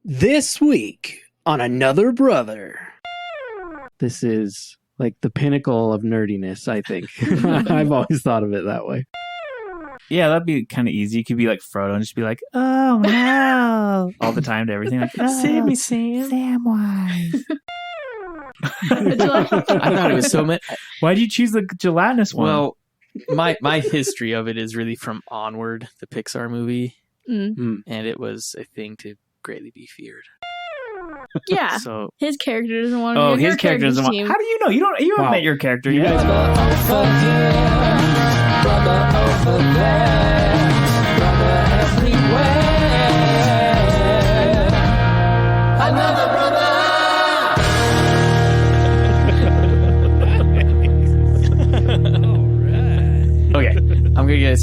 This week on Another Brother. This is like the pinnacle of nerdiness, I think. I've always thought of it that way. Yeah, that'd be kind of easy. You could be like Frodo and just be like, oh no, all the time to everything. Like, oh, Save me, Sam. Samwise. I thought it was so much. Why did you choose the gelatinous one? Well, my history of it is really from Onward, the Pixar movie, and it was a thing to greatly be feared. Yeah. So his character doesn't want to be on his your character doesn't want. team. How do you know? You haven't met your character You yet. Okay, I'm going to get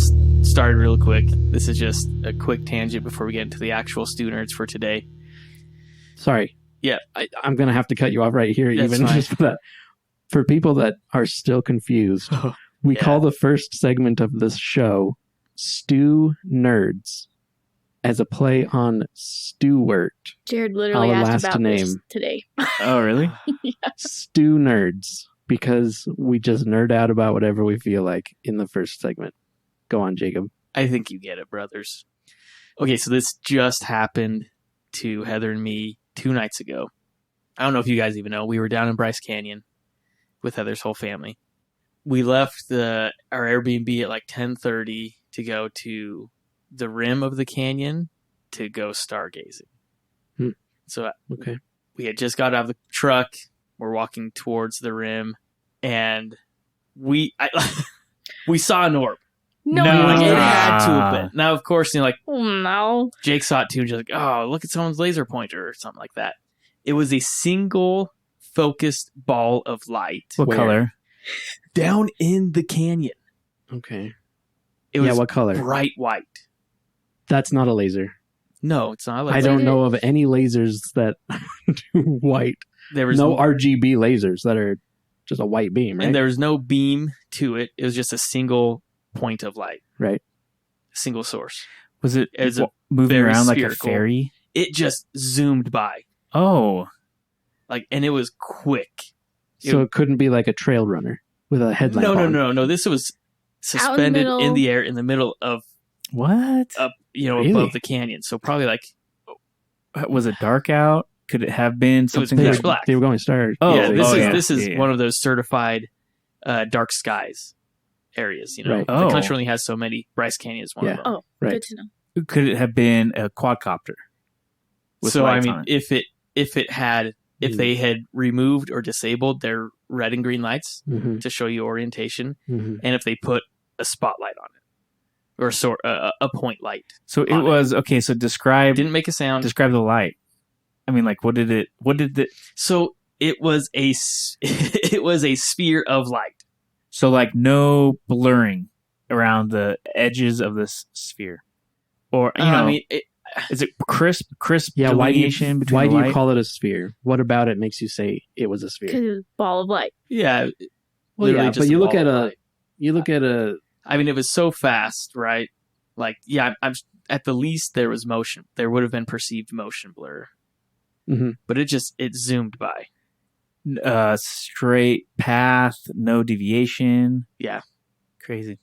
started real quick. This is just a quick tangent before we get into the actual Stu Nerds for today. Sorry. Yeah. I'm going to have to cut you off right here, That's even fine. just for that. For people that are still confused, we Yeah. call the first segment of this show Stu Nerds as a play on Stewart. Jared literally Our asked last about this name. today. Oh, really? Stu Nerds, because we just nerd out about whatever we feel like in the first segment. Go on, Jacob. I think you get it, brothers. Okay, so this just happened to Heather and me 2 nights ago. I don't know if you guys even know. We were down in Bryce Canyon with Heather's whole family. We left our Airbnb at like 10:30 to go to the rim of the canyon to go stargazing. So Okay. we had just got out of the truck. We're walking towards the rim, and we saw an orb. No, Like, you it didn't. had to have been. Now, of course, like Oh, no. Jake saw it too, and just like, oh, look at someone's laser pointer or something like that. It was a single focused ball of light What Where? color? down in the canyon. Okay. It was what color? bright white. That's not a laser. No, it's not. I don't know of any lasers that do white. There was No RGB lasers that are just a white beam, right? and there was no beam to it. It was just a single point of light, Right. a single source. Was it It's a moving very around like a spherical. fairy? It just zoomed by, Oh, and it was quick. So it couldn't be like a trail runner with a headlamp on. No. This was suspended middle. in the air in the middle of what? Really? above the canyon. So probably like Was it dark out? Could it have been was something? They pitch were, black. they were going star. Oh, yeah, yeah. this is Yeah. one of those certified dark skies areas. Right. The Oh. country only has so many. Bryce Canyon is one Yeah. of them. Oh, Right. good to know. Could it have been a quadcopter? With So I lights mean, on it? if they had removed or disabled their red and green lights Mm-hmm. to show you orientation, Mm-hmm. and if they put a spotlight on it or a point light, So it on it. was okay. So describe didn't make a sound. describe the light. I mean, like, what did the So it was it was a sphere of light. so like no blurring around the edges of this sphere, or you know, I mean, is it crisp Yeah, delineation between why the do you light? call it a sphere? What about it makes you say it was a sphere? Because it was a ball of light. yeah. Well, literally yeah, just but you look ball at of light. I mean, it was so fast, right? Like, yeah, I'm at the least there was motion. There would have been perceived motion blur, Mhm. but it zoomed by. Straight path, no deviation. Yeah. Crazy.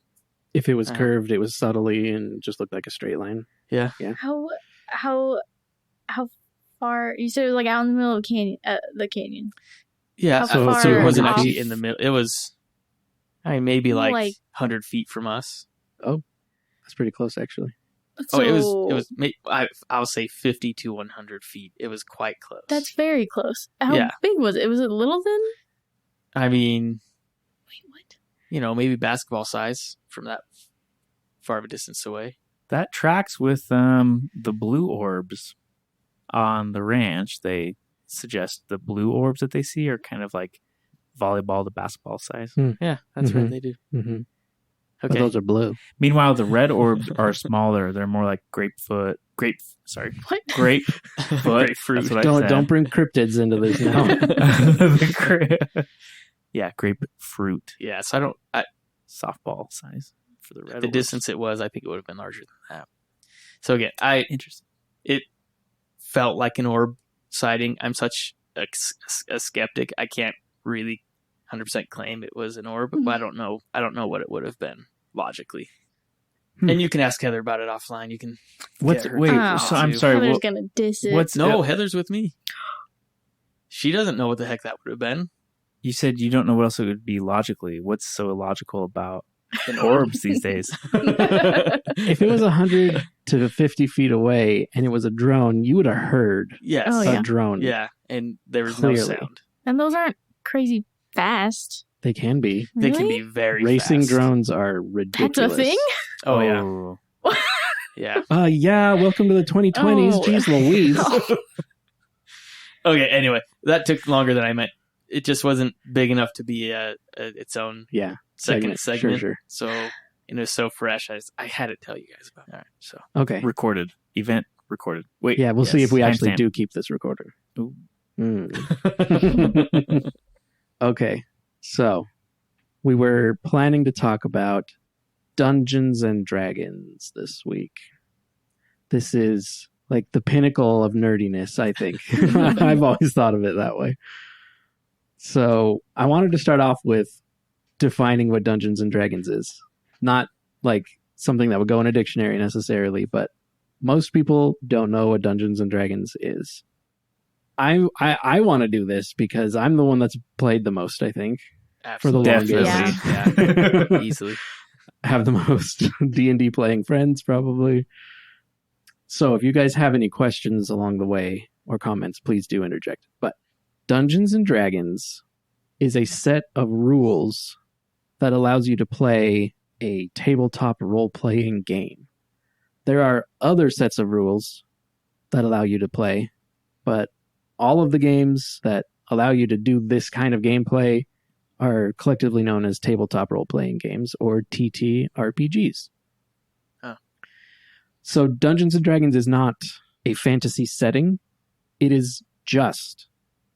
if it was Uh-huh. curved, it was subtly and just looked like a straight line. How far? You said it was like out in the middle of the canyon. Yeah, How so far it wasn't off? actually in the middle. It was, I mean, maybe like Like- 100 feet from us. That's pretty close, actually. Oh, it was. I'll say 50 to 100 feet. It was quite close. That's very close. How Yeah. big was it? Was it little then? I mean, Wait, what? maybe basketball size from that far of a distance away. That tracks with the blue orbs on the ranch. They suggest the blue orbs that they see are kind of like volleyball to basketball size. Yeah, that's Mhm. right. They do. Mm-hmm. Okay. Those are blue. Meanwhile, the red orbs are smaller. They're more like grapefruit. What? Grapefruit. Grapefruit. That's what I said. Don't bring cryptids into this now. Yeah, grapefruit. Yeah, so Softball size for the red. the orbs. distance it was, I think it would have been larger than that. So again, Interesting. it felt like an orb sighting. I'm such a skeptic. I can't really 100% claim it was an orb, but I don't know what it would have been logically. And you can ask Heather about it offline. You can. What's get her wait? to So too. I'm sorry. Heather's gonna diss it. What's No, Heather's with me. She doesn't know what the heck that would have been. You said you don't know what else it would be logically. What's so illogical about orbs these days? If it was 100 to 50 feet away and it was a drone, you would have heard Yes. Oh, a yeah. drone. Yeah, and there was Clearly. no sound. And those aren't crazy fast. They can be. They can Really? be very Racing fast. drones are ridiculous. That's a thing? Oh yeah, yeah. Yeah, welcome to the 2020s. Oh. Jeez Louise. Okay. Anyway, that took longer than I meant. It just wasn't big enough to be its own Yeah. second segment. Sure. So it was so fresh. I had to tell you guys about it. All right, so Okay. Recorded. Event recorded. Wait. Yeah, we'll see if we actually Timestamp. do keep this recorder. Ooh. Okay. So we were planning to talk about Dungeons and Dragons this week. This is like the pinnacle of nerdiness, I think. I've always thought of it that way. So I wanted to start off with defining what Dungeons and Dragons is. Not like something that would go in a dictionary necessarily, but most people don't know what Dungeons and Dragons is. I want to do this because I'm the one that's played the most, I think. For the absolutely. longest. Yeah, easily. Have the most D&D playing friends, probably. So if you guys have any questions along the way or comments, please do interject. But Dungeons and Dragons is a set of rules that allows you to play a tabletop role-playing game. There are other sets of rules that allow you to play, but all of the games that allow you to do this kind of gameplay are collectively known as tabletop role-playing games, or TTRPGs. Oh. So Dungeons & Dragons is not a fantasy setting. It is just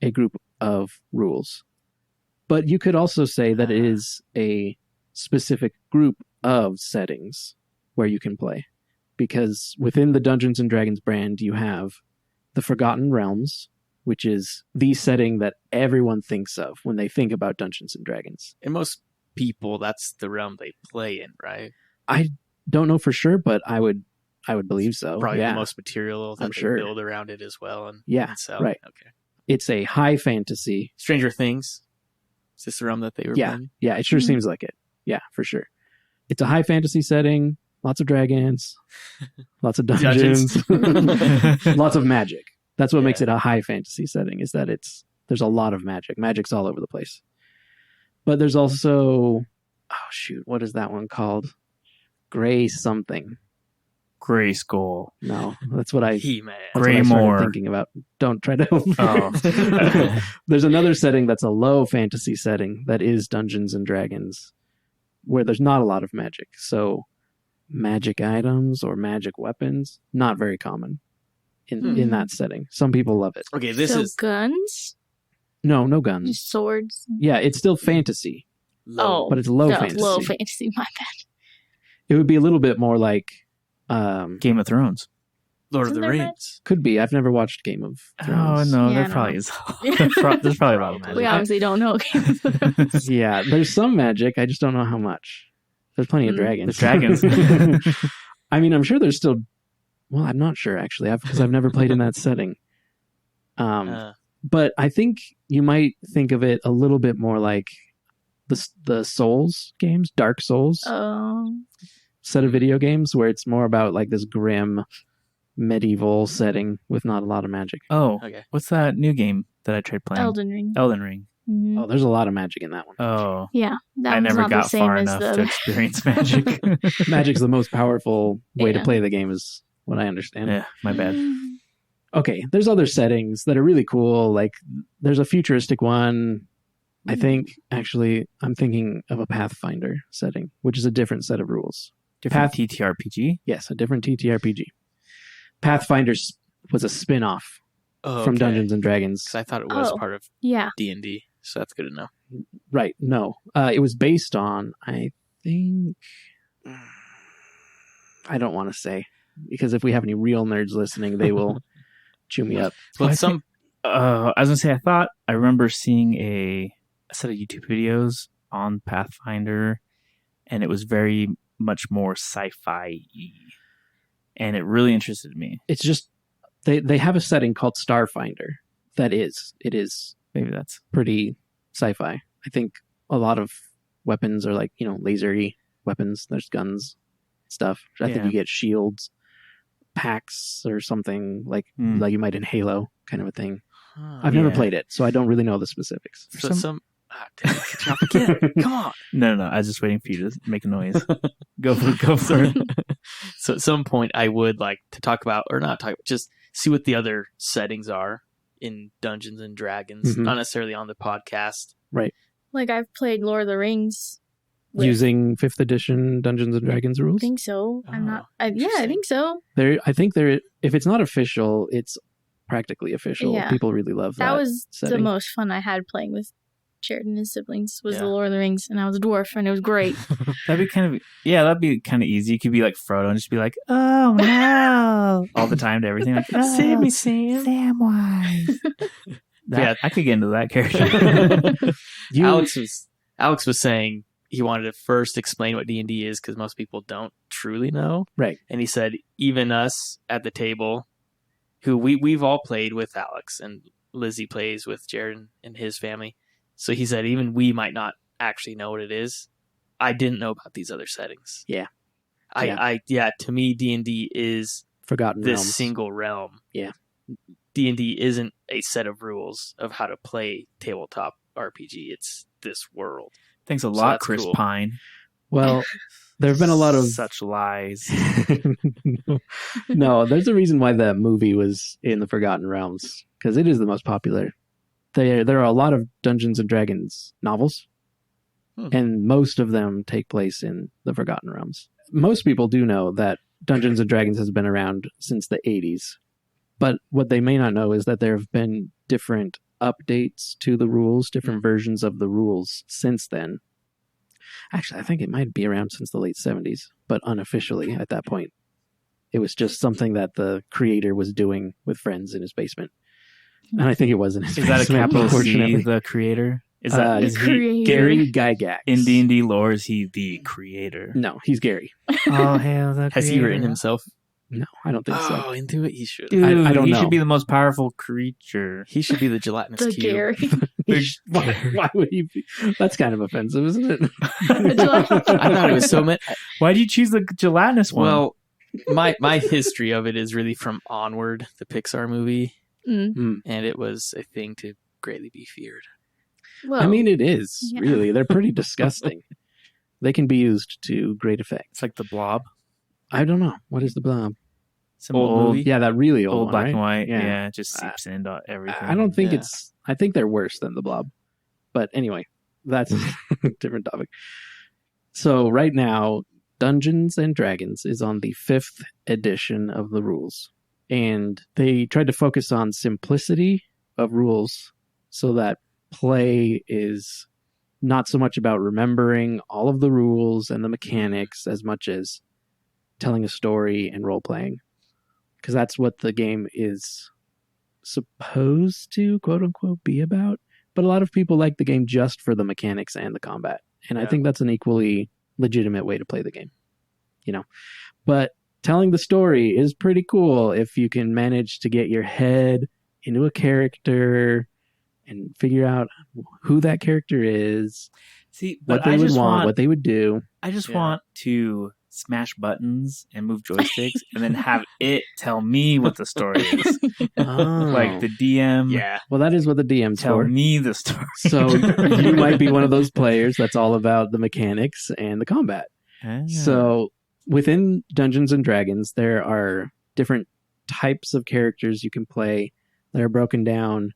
a group of rules. But you could also say that it is a specific group of settings where you can play. Because within the Dungeons & Dragons brand, you have the Forgotten Realms, which is the setting that everyone thinks of when they think about Dungeons and Dragons. And most people, that's the realm they play in, right? I don't know for sure, but I would believe so. Probably Yeah. the most material that I'm they sure. build around it as well. And Yeah, and sell. right. Okay. It's a high fantasy. Stranger Things. Is this the realm that they were Yeah. playing? Yeah, it sure Mhm. seems like it. Yeah, for sure. It's a high fantasy setting, lots of dragons, lots of dungeons, lots of magic. That's what makes Yeah. it a high fantasy setting, is that there's a lot of magic. Magic's all over the place. But there's also, what is that one called? Gray something. Gray Skull. No, that's what I He-Man. that's what I started Greymore. thinking about. Don't try to. Oh. There's another setting that's a low fantasy setting that is Dungeons and Dragons, where there's not a lot of magic. So magic items or magic weapons, not very common in that setting. Some people love it. Okay, this so is guns? No guns. Just swords? Yeah, it's still fantasy, Oh. but it's low no, fantasy. low fantasy, my bad. It would be a little bit more like, Game of Thrones. Lord of Isn't the there Rings. could be. I've never watched Game of Oh Thrones. no, Yeah, there no. probably is. There's probably a lot of magic. We obviously don't know. Yeah, there's some magic. I just don't know how much. There's plenty of Mm. dragons. There's dragons. I mean, I'm sure there's still. Well, I'm not sure actually, because I've never played in that setting. But I think you might think of it a little bit more like the Souls games, Dark Souls set of video games, where it's more about like this grim medieval setting with not a lot of magic. Oh, Okay. what's that new game that I tried playing? Elden Ring. Elden Ring. Mhm. Oh, there's a lot of magic in that one. Oh, Yeah, that I one's never not the got same far as enough the to other. experience magic. Magic's the most powerful way to Yeah. play the game, is what I understand. Yeah, my bad. Okay, there's other settings that are really cool. Like there's a futuristic one. I think actually I'm thinking of a Pathfinder setting, which is a different set of rules. Different TTRPG. Yes, a different TTRPG. Pathfinder was a spin-off from Dungeons and Dragons. 'Cause I thought it was Oh. part of Yeah. D&D, so that's good to know. Right, no. It was based on, I think... I don't want to say, because if we have any real nerds listening, they will chew me up. Well, I was gonna say, I remember seeing a set of YouTube videos on Pathfinder, and it was very much more sci-fi-y, and it really interested me. It's just they have a setting called Starfinder it is Maybe that's pretty sci-fi. I think a lot of weapons are like, lasery weapons. There's guns, stuff. I think you get shields, packs, or something like you might in Halo, kind of a thing. I've never played it, so I don't really know the specifics. Damn, good job again. Come on. No. I was just waiting for you to make a noise. Go for it. So at some point, I would like to talk about, or not talk, just see what the other settings are in Dungeons and Dragons, not necessarily on the podcast. Right. Like I've played Lord of the Rings. Using 5th edition Dungeons and Dragons rules? I think so. I'm not. I think so. I think if it's not official, it's practically official. Yeah. People really love that. That was setting. the most fun I had playing with Jared and his siblings was the Lord of the Rings, and I was a dwarf, and it was great. That'd be kind of easy. You could be like Frodo and just be like, "Oh no," all the time to everything. Like, Sammy, Samwise. I could get into that character. Alex was saying he wanted to first explain what D&D is because most people don't truly know. Right. And he said even us at the table, who we've all played with Alex, and Lizzie plays with Jared and his family. So he said even we might not actually know what it is. I didn't know about these other settings. Yeah. To me, D&D is Forgotten this Realms. single realm. Yeah. D&D isn't a set of rules of how to play tabletop RPG. It's this world. Thanks a So lot, that's Chris cool. Pine. Well, there have been a lot of such lies. No, there's a reason why that movie was in the Forgotten Realms, because it is the most popular. There are a lot of Dungeons and Dragons novels, and most of them take place in the Forgotten Realms. Most people do know that Dungeons and Dragons has been around since the 80s, but what they may not know is that there have been different updates to the rules, different versions of the rules since then. Actually, I think it might be around since the late 70s, but unofficially at that point. It was just something that the creator was doing with friends in his basement. And I think it was in his basement. Is that a capital C, unfortunately. the creator? Is The creator. Gary Gygax. in D&D lore, is he the creator? No, he's Gary. Oh, hail the Has he written himself? No, I don't think so. Oh, into it, he should. Dude, I don't he know. should be the most powerful creature. He should be the gelatinous The cube. Gary. Why would he be? That's kind of offensive, isn't it? I thought it was so meant. Why do you choose the gelatinous one? Well, my history of it is really from Onward, the Pixar movie, and it was a thing to greatly be feared. Well, I mean, it is, yeah. really. They're pretty disgusting. They can be used to great effect. it's like the Blob. I don't know. What is the Blob? Some Old old, movie? Yeah, that really old old one, black right? and white. Yeah. Yeah, it just seeps into everything. I don't think Yeah. I think they're worse than the Blob. But anyway, that's a different topic. So right now, Dungeons and Dragons is on the 5th edition of the rules. And they tried to focus on simplicity of rules so that play is not so much about remembering all of the rules and the mechanics as much as telling a story and role-playing. Because that's what the game is supposed to, quote-unquote, be about. But a lot of people like the game just for the mechanics and the combat. And I think that's an equally legitimate way to play the game. But telling the story is pretty cool if you can manage to get your head into a character and figure out who that character is, See, what but they I would just want, what they would do. I just Yeah. want to smash buttons and move joysticks and then have it tell me what the story is. Oh. Like the DM Yeah. Well, that is what the DM's tell for. me the story. So you might be one of those players that's all about the mechanics and the combat. Ah. So within Dungeons and Dragons, there are different types of characters you can play that are broken down.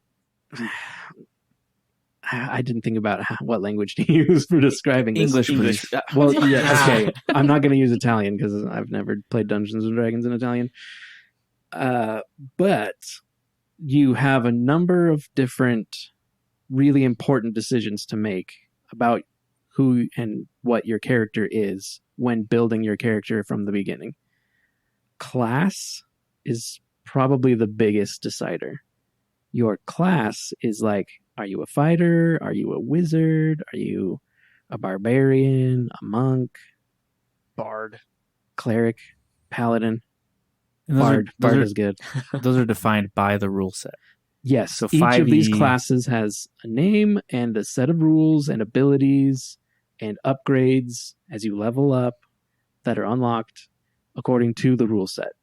I didn't think about what language to use for describing this. English, please. Well, yeah, okay. I'm not going to use Italian because I've never played Dungeons and Dragons in Italian. But you have a number of different really important decisions to make about who and what your character is when building your character from the beginning. Class is probably the biggest decider. Your class is like, are you a fighter? Are you a wizard? Are you a barbarian? A monk? Bard. Cleric? Paladin? And those Bard. Those Bard are, is good. those are defined by the rule set. Yes. So Each of these 5e classes has a name and a set of rules and abilities and upgrades as you level up that are unlocked according to the rule set.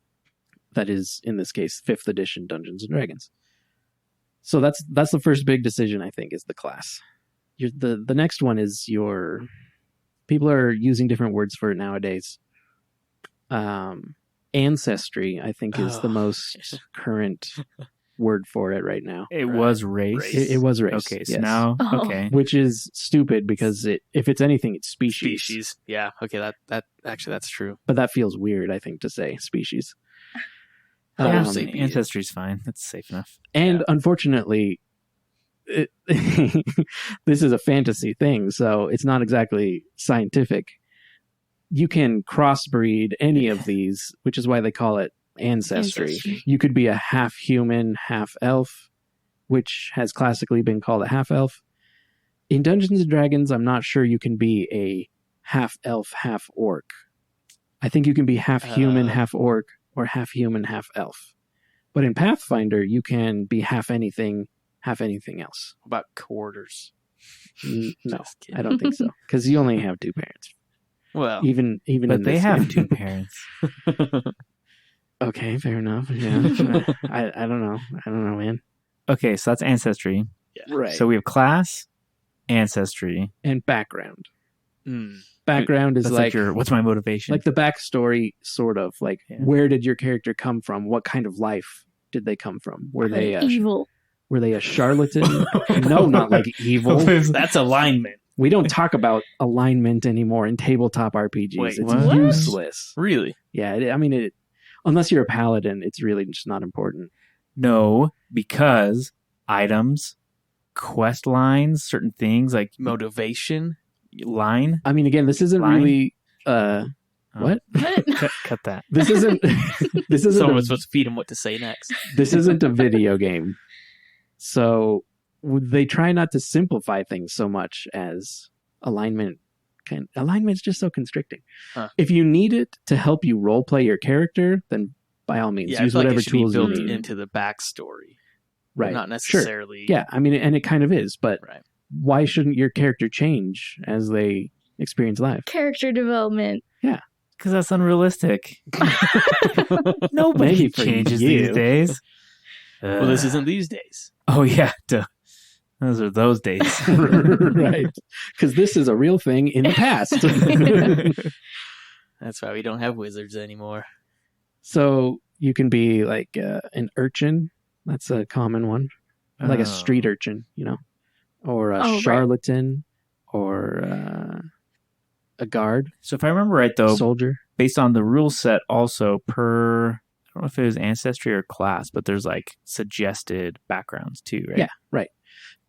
That is, in this case, 5th edition Dungeons and Dragons. So that's the first big decision, I think, is the class. The next one is your... People are using different words for it nowadays. Ancestry, I think, is the most current word for it right now. It was race. It was race. Okay, so yes. now, Oh. okay. Which is stupid because if it's anything, it's species. Species. Yeah. Okay. That actually, that's true. But that feels weird, I think, to say species. Yeah, say be it. ancestry's fine. That's safe enough. And unfortunately, this is a fantasy thing, so it's not exactly scientific. You can crossbreed any of these, which is why they call it ancestry. You could be a half human, half elf, which has classically been called a half elf. In Dungeons and Dragons, I'm not sure you can be a half elf, half orc. I think you can be half human, half orc, or half human, half elf. But in Pathfinder, you can be half anything else. What about quarters? No, Just kidding. I don't think so. Because you only have two parents. Well, Even But in they this have game. two parents. Okay, fair enough. Yeah, I don't know. I don't know, man. Okay, so that's ancestry. Right. So we have class, ancestry. And background. mm, Background is That's like your, what's my motivation? the backstory, sort of. Like, Yeah. where did your character come from? What kind of life did they come from? Were they evil? Were they a charlatan? No, not like evil. that's alignment. We don't talk about alignment anymore in tabletop RPGs. Wait, it's what? useless. Really? Yeah, unless you're a paladin, it's really just not important. No, because items, quest lines, certain things like Motivation. line. I mean, again, this isn't Line? really. What? Cut that. This isn't. This isn't. Someone A, was supposed to feed him what to say next. this isn't a video game, so they try not to simplify things so much as alignment. Alignment's just so constricting. Huh. If you need it to help you role play your character, then by all means Yeah, use I feel like whatever it should be tools you built need. into the backstory, Right. not Sure. necessarily. Yeah, I mean, and it kind of is, but Right. why shouldn't your character change as they experience life? Character development. Because that's unrealistic. Nobody Maybe for changes you. these days. Well, this isn't these days. Oh, yeah. Duh. Those are those days. Right. Because this is a real thing in the past. That's why we don't have wizards anymore. So you can be like an urchin. That's a common one. Like a Oh. street urchin, or a right. charlatan, or a guard, So if I remember right, though, soldier. based on the rule set also per, I don't know if it was ancestry or class, but there's like suggested backgrounds too, right? Yeah, right.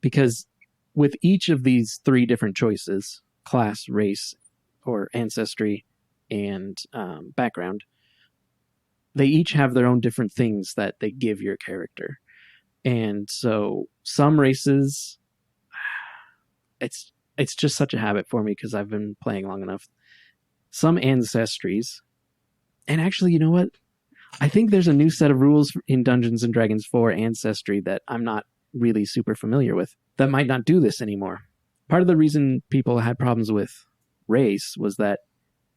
Because with each of these three different choices, class, race, or ancestry, and background, they each have their own different things that they give your character. And so some races, it's just such a habit for me because I've been playing long enough. Some ancestries, and actually, you know what? I think there's a new set of rules in Dungeons and Dragons for ancestry that I'm not really super familiar with that might not do this anymore. Part of the reason people had problems with race was that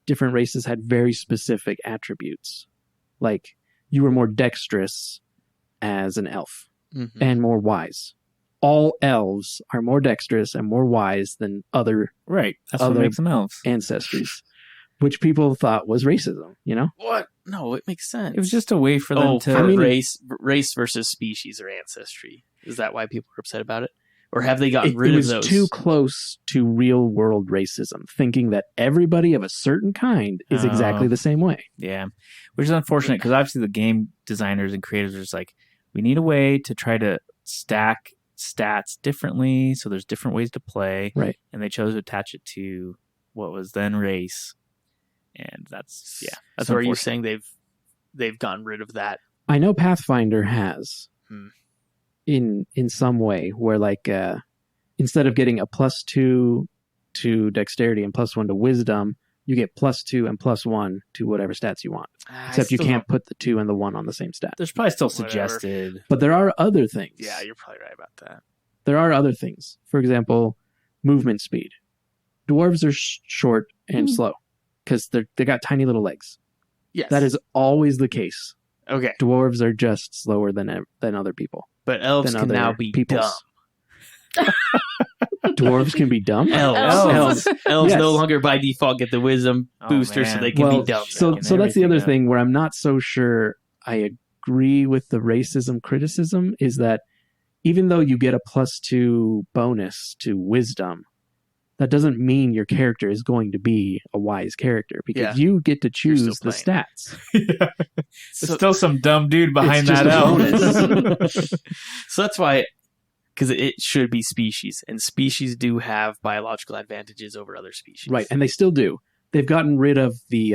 different races had very specific attributes. Like, you were more dexterous as an elf Mm-hmm. and more wise. All elves are more dexterous and more wise than other Right. That's Other- what makes them elves. ancestries, which people thought was racism, What? No, it makes sense. It was just a way for them to. for race versus species or ancestry. Is that why people are upset about it? Or have they gotten It rid of was those? too close to real world racism, thinking that everybody of a certain kind is exactly Oh. the same way. Yeah, which is unfortunate because obviously the game designers and creators are just like, we need a way to try to stack stats differently, so there's different ways to play. Right. And they chose to attach it to what was then race, and that's So are you unfortunate. saying they've gotten rid of that I know Pathfinder has Hmm. in some way where like instead of getting a +2 to dexterity and +1 to wisdom, you get +2 and +1 to whatever stats you want. Except you can't put the 2 and the 1 on the same stat. There's probably still Whatever. suggested. But there are other things. Yeah, you're probably right about that. There are other things. For example, movement speed. Dwarves are short and slow because they got tiny little legs. Yes. That is always the case. Okay. Dwarves are just slower than other people. But elves than can other now be peoples. dumb. Dwarves can be dumb? Elves Yes. no longer by default get the wisdom booster, so man. they can Well, be dumb. so Picking that's the other everything up. thing where I'm not so sure I agree with the racism criticism is that even though you get a +2 bonus to wisdom, that doesn't mean your character is going to be a wise character because you get to choose the playing. stats. There's still some dumb dude behind It's just that a elf. bonus. So that's why, because it should be species, and species do have biological advantages over other species. Right, and they still do. They've gotten rid of the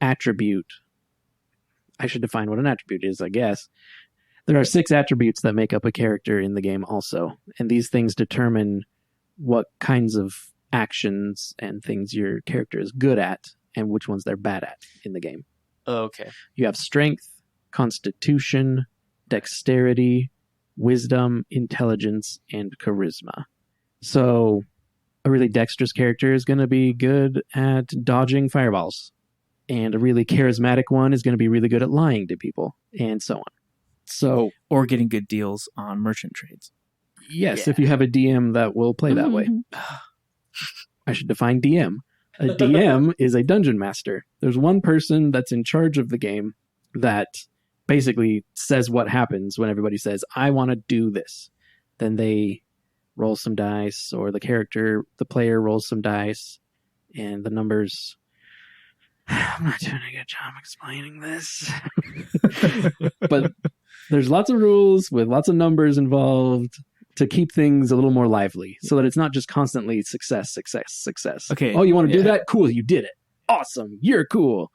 attribute. I should define what an attribute is, I guess. There are 6 attributes that make up a character in the game also, and these things determine what kinds of actions and things your character is good at and which ones they're bad at in the game. Okay. You have strength, constitution, dexterity, wisdom, intelligence, and charisma. So a really dexterous character is going to be good at dodging fireballs. And a really charismatic one is going to be really good at lying to people, and so on. So, Or getting good deals on merchant trades. yes, if you have a DM that will play that way. I should define DM. A DM is a dungeon master. There's one person that's in charge of the game that basically says what happens when everybody says, I want to do this. Then they roll some dice, or the player rolls some dice, and the numbers... I'm not doing a good job explaining this. But there's lots of rules with lots of numbers involved to keep things a little more lively so that it's not just constantly success. Okay, Oh, you want to do yeah. that? Cool, you did it. Awesome. You're cool.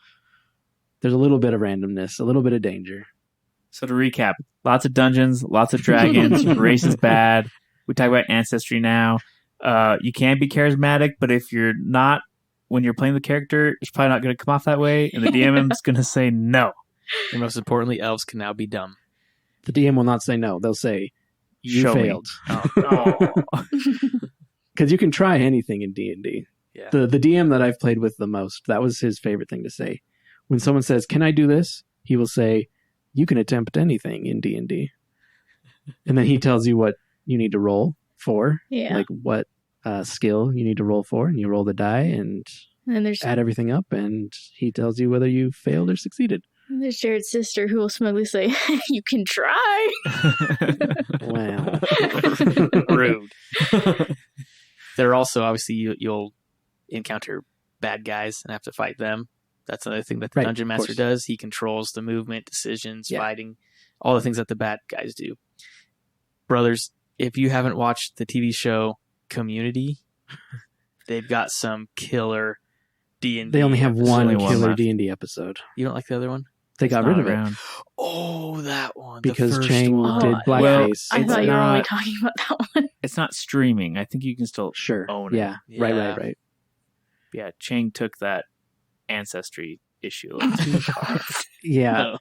There's a little bit of randomness, a little bit of danger. So to recap, lots of dungeons, lots of dragons, race is bad. We talk about ancestry now. You can be charismatic, but if you're not, when you're playing the character, it's probably not going to come off that way, and the DM is going to say no. And most importantly, elves can now be dumb. The DM will not say no. They'll say, you Show me. failed. Oh, no. Because you can try anything in D&D. Yeah. The DM that I've played with the most, that was his favorite thing to say. When someone says, can I do this? He will say, you can attempt anything in D&D. And then he tells you what you need to roll for. Yeah. Like what skill you need to roll for. And you roll the die and And then there's add everything up. And he tells you whether you failed or succeeded. Jared's sister who will smugly say, you can try. Wow. Rude. There are also, obviously, you'll encounter bad guys and have to fight them. That's another thing that the Right, Dungeon of Master course. does. He controls the movement, decisions, Yeah. fighting, all the things that the bad guys do. Brothers, if you haven't watched the TV show Community, they've got some killer D&D. They only have one only one killer left. D&D episode. You don't like the other one? They got rid of it Around. Oh, that one. because the first Chang one. did blackface. I It's thought you were only not- talking about that one. It's not streaming. I think you can still Sure. own it. Yeah. Yeah. Right. Yeah, Chang took that ancestry issue too far. Yeah.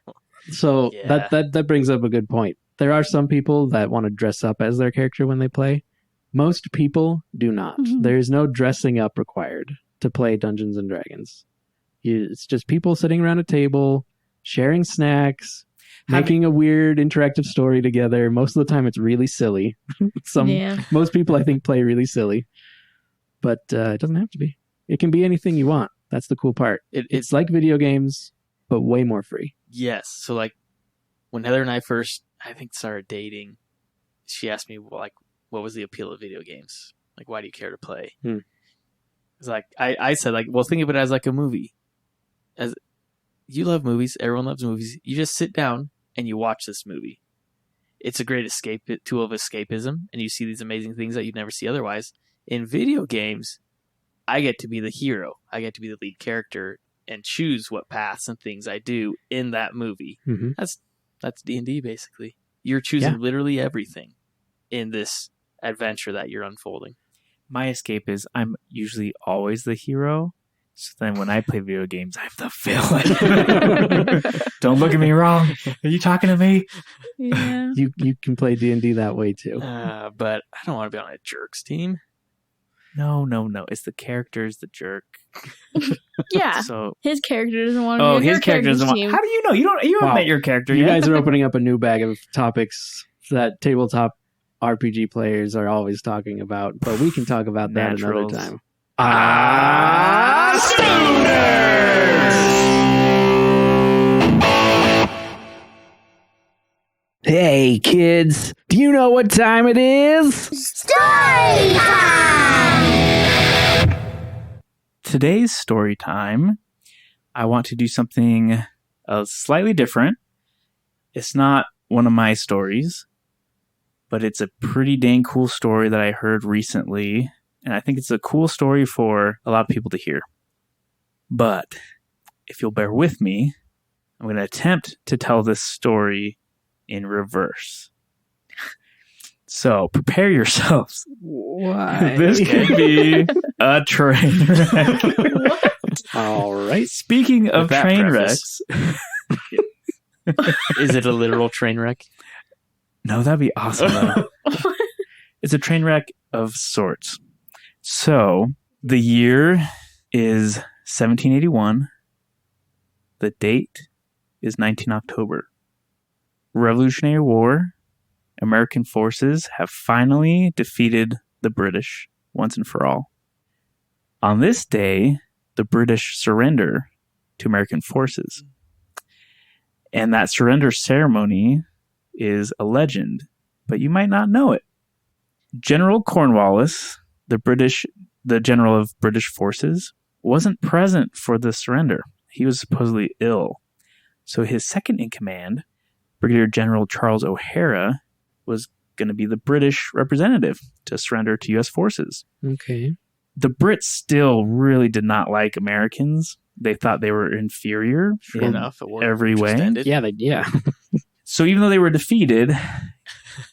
So Yeah. that brings up a good point. There are some people that want to dress up as their character when they play. Most people do not. Mhm. There is no dressing up required to play Dungeons and Dragons. It's just people sitting around a table, sharing snacks, making a weird interactive story together. Most of the time, it's really silly. Yeah. Most people, I think, play really silly, but it doesn't have to be. It can be anything you want. That's the cool part. It's like video games, but way more free. Yes. So, like, when Heather and I first, I think, started dating, she asked me, like, what was the appeal of video games? Like, why do you care to play? It's like, I said, like, well, think of it as like a movie. As you love movies, everyone loves movies. You just sit down and you watch this movie. It's a great tool of escapism, and you see these amazing things that you'd never see otherwise. In video games, I get to be the hero. I get to be the lead character and choose what paths and things I do in that movie. Mm-hmm. That's D&D, basically. You're choosing literally everything in this adventure that you're unfolding. My escape is I'm usually always the hero. So then when I play video games, I'm the villain. Don't look at me wrong. Are you talking to me? Yeah. You can play D&D that way too. But I don't want to be on a jerks team. No. It's the character's the jerk. Yeah. So His character doesn't want to be on his your character doesn't want. team. How do you know? You haven't met your character You yet. guys are opening up a new bag of topics that tabletop RPG players are always talking about, but we can talk about that Naturals. another time. Hey kids, do you know what time it is? Story time! Today's story time, I want to do something slightly different. It's not one of my stories, but it's a pretty dang cool story that I heard recently, and I think it's a cool story for a lot of people to hear. But if you'll bear with me, I'm going to attempt to tell this story in reverse. So prepare yourselves. Why? This could be a train wreck. All right. Speaking of With that train preface. wrecks, Is it a literal train wreck? no, that'd be awesome. Though. It's a train wreck of sorts. So the year is 1781. The date is 19 October. Revolutionary War. American forces have finally defeated the British once and for all. On this day, the British surrender to American forces. And that surrender ceremony is a legend, but you might not know it. General Cornwallis, the general of British forces, wasn't present for the surrender. He was supposedly ill. So his second in command, Brigadier General Charles O'Hara, was going to be the British representative to surrender to U.S. forces. Okay. The Brits still really did not like Americans. They thought they were inferior Sure in enough, it every way. Yeah. So even though they were defeated,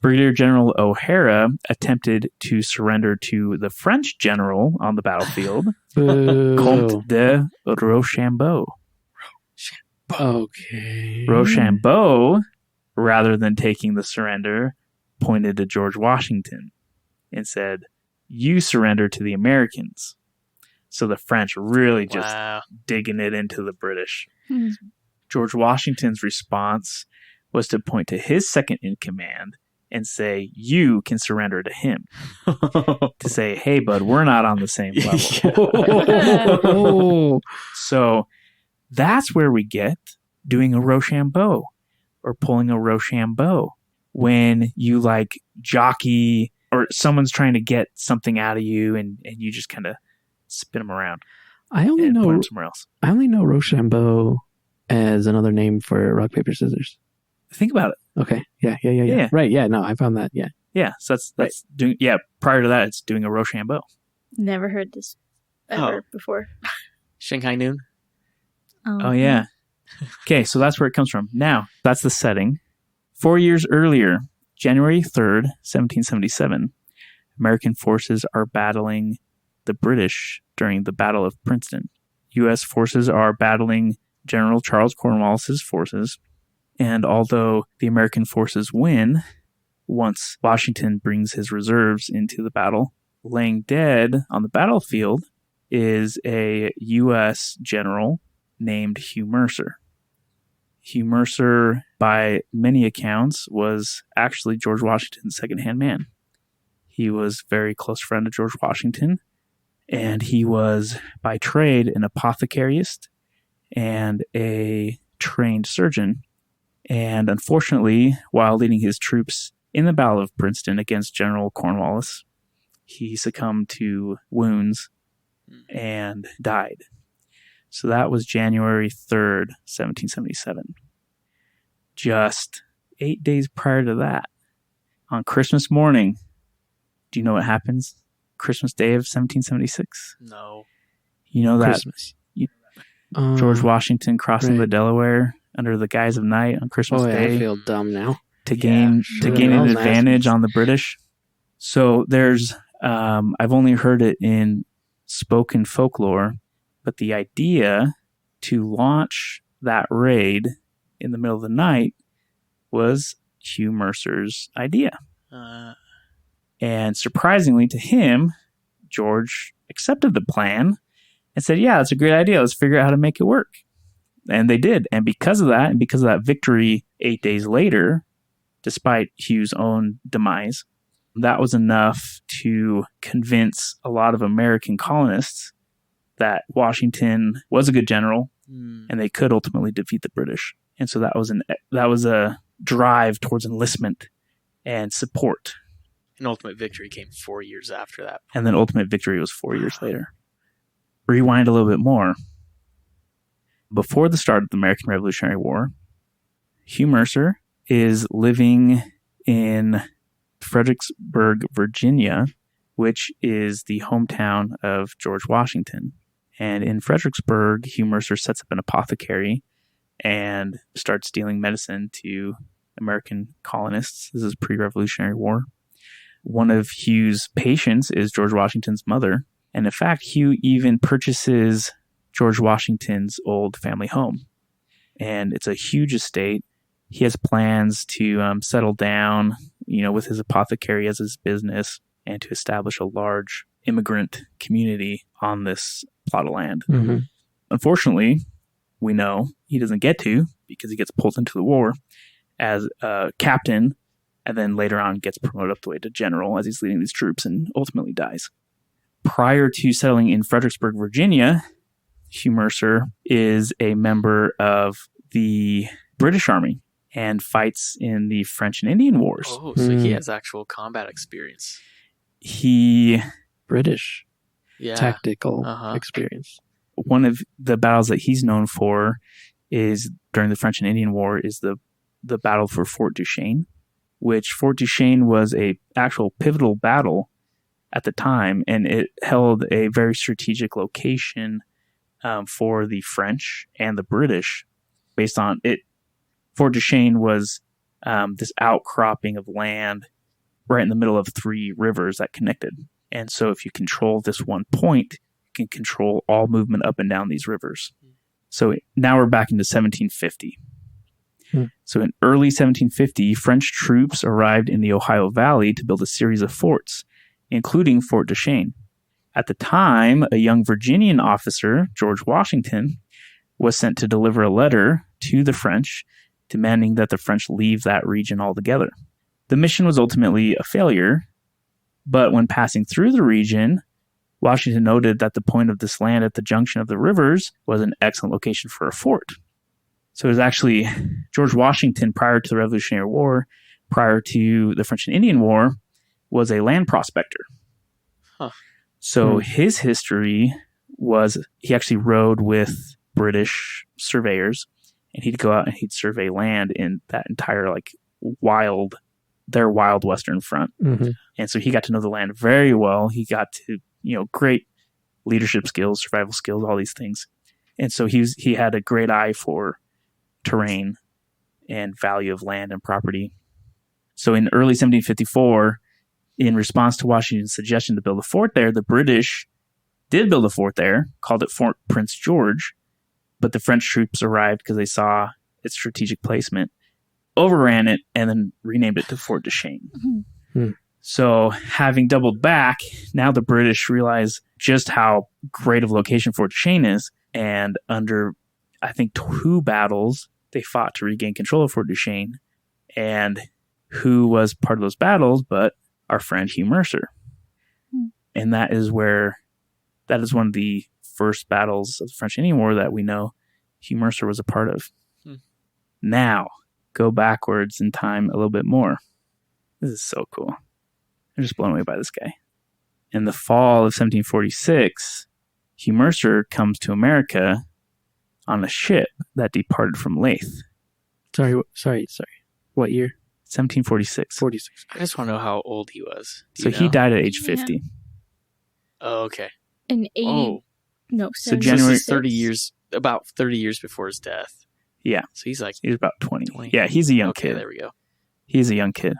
Brigadier General O'Hara attempted to surrender to the French general on the battlefield, Boo. Comte de Rochambeau. Okay. Rochambeau, rather than taking the surrender, pointed to George Washington and said, "You surrender to the Americans." So the French really just digging it into the British. Hmm. George Washington's response was to point to his second in command and say, "You can surrender to him." To say, "Hey, bud, we're not on the same level." So that's where we get doing a Rochambeau or pulling a Rochambeau when you like jockey or someone's trying to get something out of you and you just kind of spin them around. I only and know point them somewhere else. Rochambeau as another name for rock, paper, scissors. Think about it. Okay. Yeah. Right. Yeah. No, I found that. Yeah. Yeah. So that's doing. Yeah. Prior to that, it's doing a Rochambeau. Never heard this ever before. Shanghai Noon? Oh yeah. Okay. So that's where it comes from. Now that's the setting. 4 years earlier, January 3rd, 1777, American forces are battling the British during the Battle of Princeton. U.S. forces are battling General Charles Cornwallis's forces, and although the American forces win, once Washington brings his reserves into the battle, laying dead on the battlefield is a U.S. general named Hugh Mercer. Hugh Mercer, by many accounts, was actually George Washington's second-hand man. He was a very close friend of George Washington, and he was, by trade, an apothecarist and a trained surgeon. And unfortunately, while leading his troops in the Battle of Princeton against General Cornwallis, he succumbed to wounds and died. So that was January 3rd, 1777. Just 8 days prior to that, on Christmas morning, do you know what happens? Christmas Day of 1776? No. You know that Christmas. George Washington crossing the Delaware under the guise of night on Christmas Oh, yeah, I Day feel dumb now. to gain sure. an Well, advantage nice. on the British. So there's I've only heard it in spoken folklore, but the idea to launch that raid in the middle of the night was Hugh Mercer's idea. And surprisingly to him, George accepted the plan and said, yeah, that's a great idea. Let's figure out how to make it work. And they did. And because of that victory 8 days later, despite Hugh's own demise, that was enough to convince a lot of American colonists that Washington was a good general and they could ultimately defeat the British. And so that was a drive towards enlistment and support. And ultimate victory came 4 years after that. And then ultimate victory was 4 years later. Rewind a little bit more. Before the start of the American Revolutionary War, Hugh Mercer is living in Fredericksburg, Virginia, which is the hometown of George Washington. And in Fredericksburg, Hugh Mercer sets up an apothecary and starts dealing medicine to American colonists. This is pre-Revolutionary War. One of Hugh's patients is George Washington's mother. And in fact, Hugh even purchases George Washington's old family home. And it's a huge estate. He has plans to settle down, with his apothecary as his business and to establish a large immigrant community on this plot of land. Mm-hmm. Unfortunately, we know he doesn't get to because he gets pulled into the war as a captain and then later on gets promoted up the way to general as he's leading these troops and ultimately dies. Prior to settling in Fredericksburg, Virginia, Hugh Mercer is a member of the British Army and fights in the French and Indian Wars. Oh, so he has actual combat experience. British Yeah. tactical experience. One of the battles that he's known for is during the French and Indian War is the battle for Fort Duchesne, which Fort Duchesne was a actual pivotal battle at the time, and it held a very strategic location for the French and the British based on it. Fort Duchesne was this outcropping of land right in the middle of 3 rivers that connected. And so if you control this one point, you can control all movement up and down these rivers. So now we're back into 1750. So in early 1750, French troops arrived in the Ohio Valley to build a series of forts, including Fort Duchesne. At the time, a young Virginian officer, George Washington, was sent to deliver a letter to the French demanding that the French leave that region altogether. The mission was ultimately a failure, but when passing through the region, Washington noted that the point of this land at the junction of the rivers was an excellent location for a fort. So it was actually George Washington, prior to the Revolutionary War, prior to the French and Indian War, was a land prospector. So his history was he actually rode with British surveyors, and he'd go out and he'd survey land in that entire their wild western front. Mm-hmm. And so he got to know the land very well. He got to, great leadership skills, survival skills, all these things. And so he had a great eye for terrain and value of land and property. So in early 1754, in response to Washington's suggestion to build a fort there, the British did build a fort there, called it Fort Prince George, but the French troops arrived because they saw its strategic placement, overran it, and then renamed it to Fort Duchesne. Mm-hmm. So having doubled back, now the British realize just how great of a location Fort Duchesne is, and under, I think, 2 battles, they fought to regain control of Fort Duchesne. And who was part of those battles but our friend Hugh Mercer. And that is one of the first battles of the French Indian War that we know Hugh Mercer was a part of. Now, go backwards in time a little bit more. This is so cool. I'm just blown away by this guy. In the fall of 1746, Hugh Mercer comes to America on a ship that departed from Leith. Sorry. What year? 1746. 46. I just want to know how old he was. So he died at age 50. Oh, okay. In 80... Oh. No, So So January- this is 30 years, about 30 years before his death. Yeah. So he's like, He's about 20. 20. Yeah, he's a young okay, kid. there we go. He's a young kid.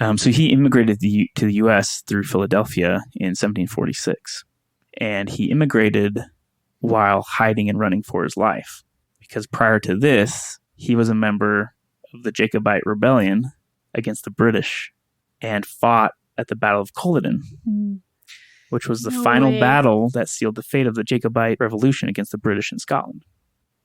So he immigrated to the U.S. through Philadelphia in 1746. And he immigrated while hiding and running for his life. Because prior to this, he was a member of the Jacobite Rebellion against the British and fought at the Battle of Culloden, which was the final battle that sealed the fate of the Jacobite Revolution against the British in Scotland.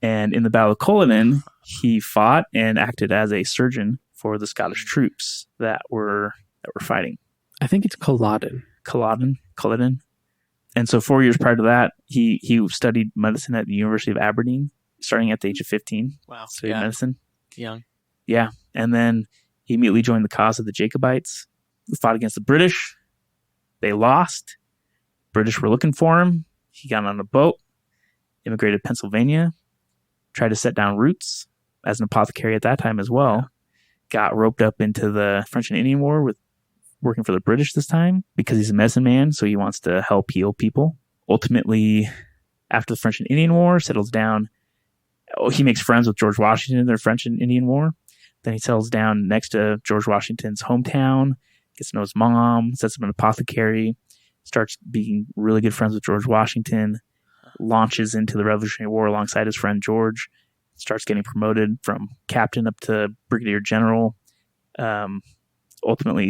And in the Battle of Culloden, he fought and acted as a surgeon for the Scottish troops that were fighting. I think it's Culloden. Culloden. And so 4 years prior to that, he studied medicine at the University of Aberdeen, starting at the age of 15. Wow. Studied medicine. Young. Yeah. And then he immediately joined the cause of the Jacobites, who fought against the British. They lost. British were looking for him. He got on a boat, immigrated to Pennsylvania, tried to set down roots as an apothecary at that time as well. Got roped up into the French and Indian War with working for the British this time because he's a medicine man, so he wants to help heal people. Ultimately, after the French and Indian War, settles down. He makes friends with George Washington in the French and Indian War. Then he settles down next to George Washington's hometown, gets to know his mom, sets up an apothecary, starts being really good friends with George Washington, launches into the Revolutionary War alongside his friend George, starts getting promoted from captain up to brigadier general. Ultimately,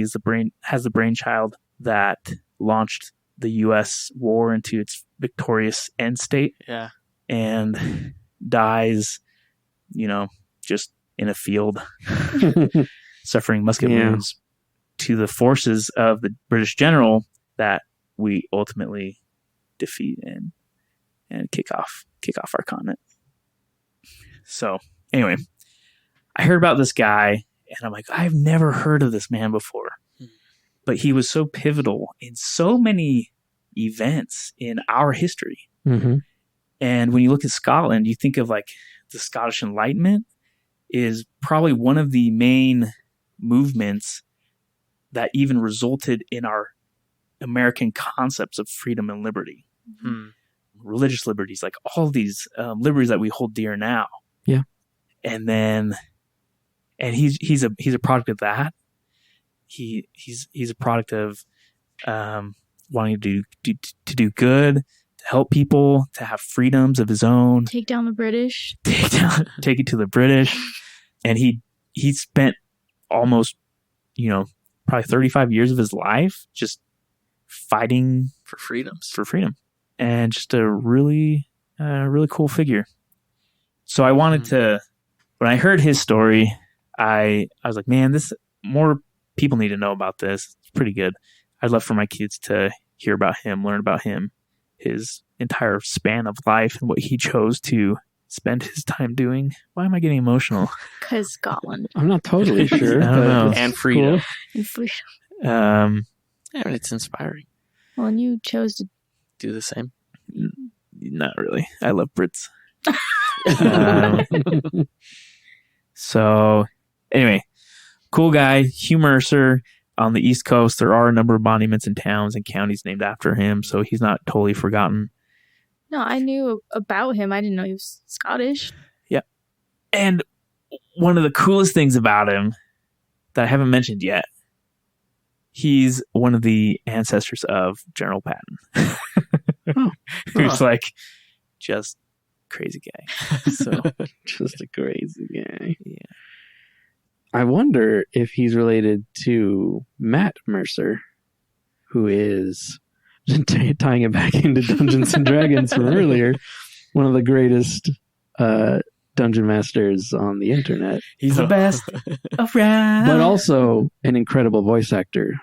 has the brainchild that launched the U.S. war into its victorious end state. Yeah. And dies, just in a field, suffering musket wounds to the forces of the British general that we ultimately defeat and kick off our continent. So anyway, I heard about this guy and I'm like, I've never heard of this man before. But he was so pivotal in so many events in our history. Mm-hmm. And when you look at Scotland, you think of like the Scottish Enlightenment is probably one of the main movements that even resulted in our American concepts of freedom and liberty. Religious liberties, like all these liberties that we hold dear now. Yeah. And he's a product of that. He's a product of wanting to do good, to help people, to have freedoms of his own. Take down the British. Take it to the British. And he spent almost, probably 35 years of his life just fighting for freedoms. For freedom. And just a really cool figure. So I wanted to, when I heard his story, I was like, man, more people need to know about this. It's pretty good. I'd love for my kids to hear about him, learn about him, his entire span of life and what he chose to spend his time doing. Why am I getting emotional? Because Scotland. I'm not totally sure. I don't know. And freedom. Cool. Yeah, it's inspiring. Well, and you chose to do the same. Not really. I love Brits. So anyway, cool guy, Hugh Mercer on the East Coast. There are a number of monuments and towns and counties named after him, so he's not totally forgotten. No, I knew about him. I didn't know he was Scottish. Yeah. And one of the coolest things about him that I haven't mentioned yet, he's one of the ancestors of General Patton. Who's like just crazy guy. So just a crazy guy. Yeah. I wonder if he's related to Matt Mercer, who is tying it back into Dungeons and Dragons from earlier, one of the greatest dungeon masters on the internet. He's the best around. But also an incredible voice actor.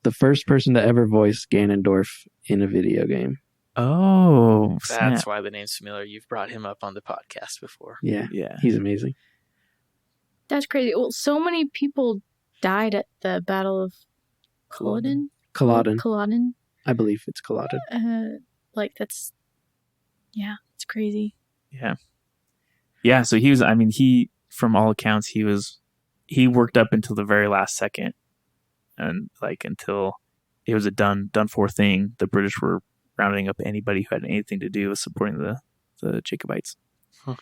The first person to ever voice Ganondorf in a video game. Oh, that's why the name's familiar. You've brought him up on the podcast before. Yeah. He's amazing. That's crazy. Well, so many people died at the Battle of Culloden. Culloden. I believe it's Culloden. It's crazy. Yeah. Yeah, so he from all accounts, he worked up until the very last second. And until it was a done for thing, the British were rounding up anybody who had anything to do with supporting the Jacobites. Huh.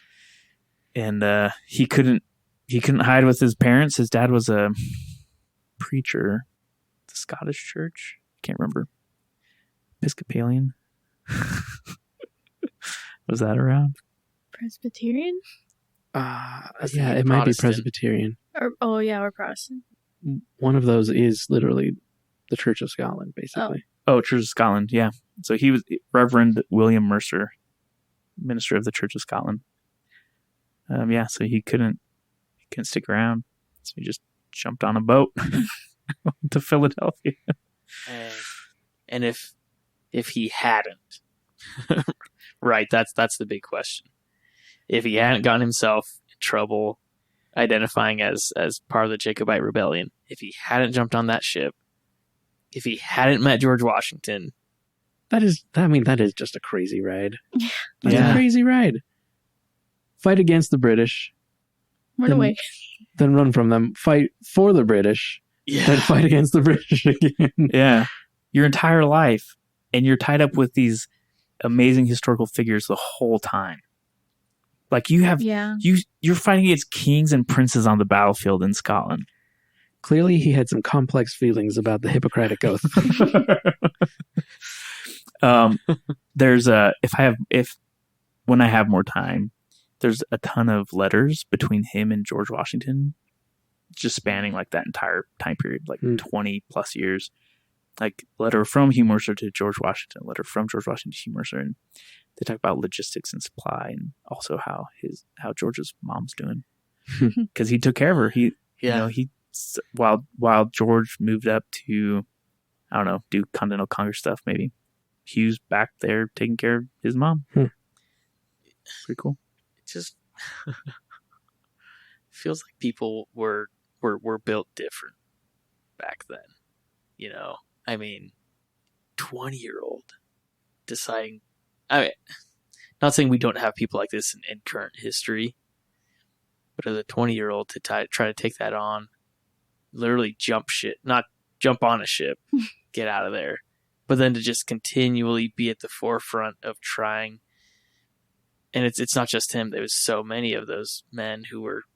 and he couldn't hide with his parents. His dad was a preacher, the Scottish church. I can't remember. Episcopalian. Was that around? Presbyterian? Yeah, it might be Presbyterian. Or Protestant. One of those is literally the Church of Scotland, basically. Oh, Church of Scotland, yeah. So he was Reverend William Mercer, minister of the Church of Scotland. So he couldn't stick around. So he just jumped on a boat to Philadelphia. And if he hadn't, right, that's the big question. If he hadn't gotten himself in trouble identifying as part of the Jacobite rebellion, if he hadn't jumped on that ship, if he hadn't met George Washington, that is just a crazy ride. That's Yeah. a crazy ride. Fight against the British. Run away. Then run from them. Fight for the British. Then fight against the British again. Yeah. Your entire life. And you're tied up with these amazing historical figures the whole time. Like you have, you're fighting against kings and princes on the battlefield in Scotland. Clearly, he had some complex feelings about the Hippocratic Oath. There's when I have more time, there's a ton of letters between him and George Washington, just spanning like that entire time period, like 20 plus years. Like letter from Hugh Mercer to George Washington, letter from George Washington to Hugh Mercer, and they talk about logistics and supply, and also how George's mom's doing because he took care of her. While George moved up to, I don't know, do Continental Congress stuff, maybe Hugh's back there taking care of his mom. Pretty cool. It just feels like people were built different back then. You know, I mean, 20-year-old deciding. I mean, not saying we don't have people like this in current history, but as a 20-year-old to try to take that on, literally not jump on a ship, get out of there, but then to just continually be at the forefront of trying. And it's not just him. There was so many of those men who were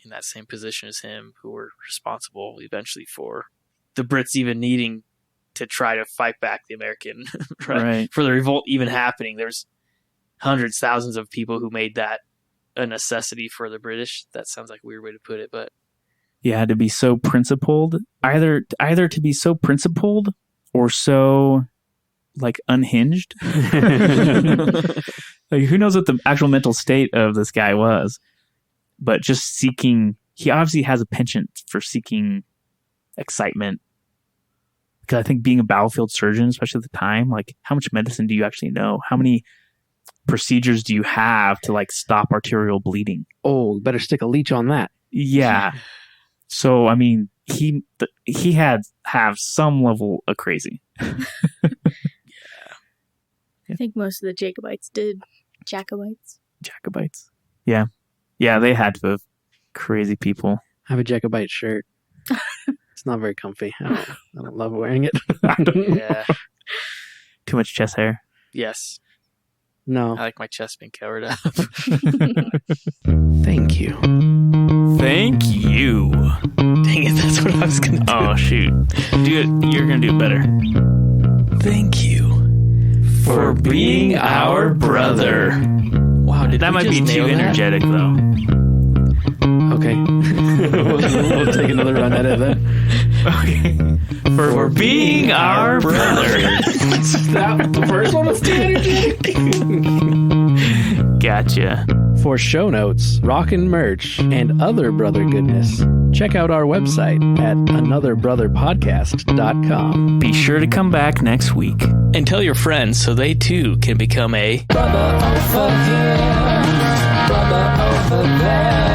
in that same position as him, who were responsible eventually for the Brits even needing to try to fight back the American, right? For the revolt even happening. There's hundreds, thousands of people who made that a necessity for the British. That sounds like a weird way to put it, but yeah, to be so principled, either to be so principled or so like unhinged. Like, who knows what the actual mental state of this guy was, but just seeking. He obviously has a penchant for seeking excitement. Because I think being a battlefield surgeon, especially at the time, like how much medicine do you actually know? How many procedures do you have to like stop arterial bleeding? Oh, better stick a leech on that. Yeah. So I mean, he had some level of crazy. I think most of the Jacobites did. Jacobites. Yeah. Yeah, they had to have crazy people. I have a Jacobite shirt. It's not very comfy. I don't love wearing it. yeah. Too much chest hair. Yes. No. I like my chest being covered up. Thank you. Thank you. Dang it, that's what I was going to do. Oh, shoot. Do it. You're going to do it better. Thank you for being our brother. Wow, that might be too energetic, though. Okay. we'll take another run at it then. Okay. For being our brother. The first one was too energetic. Gotcha. For show notes, rockin' merch, and other brother goodness, check out our website at anotherbrotherpodcast.com. Be sure to come back next week. And tell your friends so they too can become a brother over here, brother over there.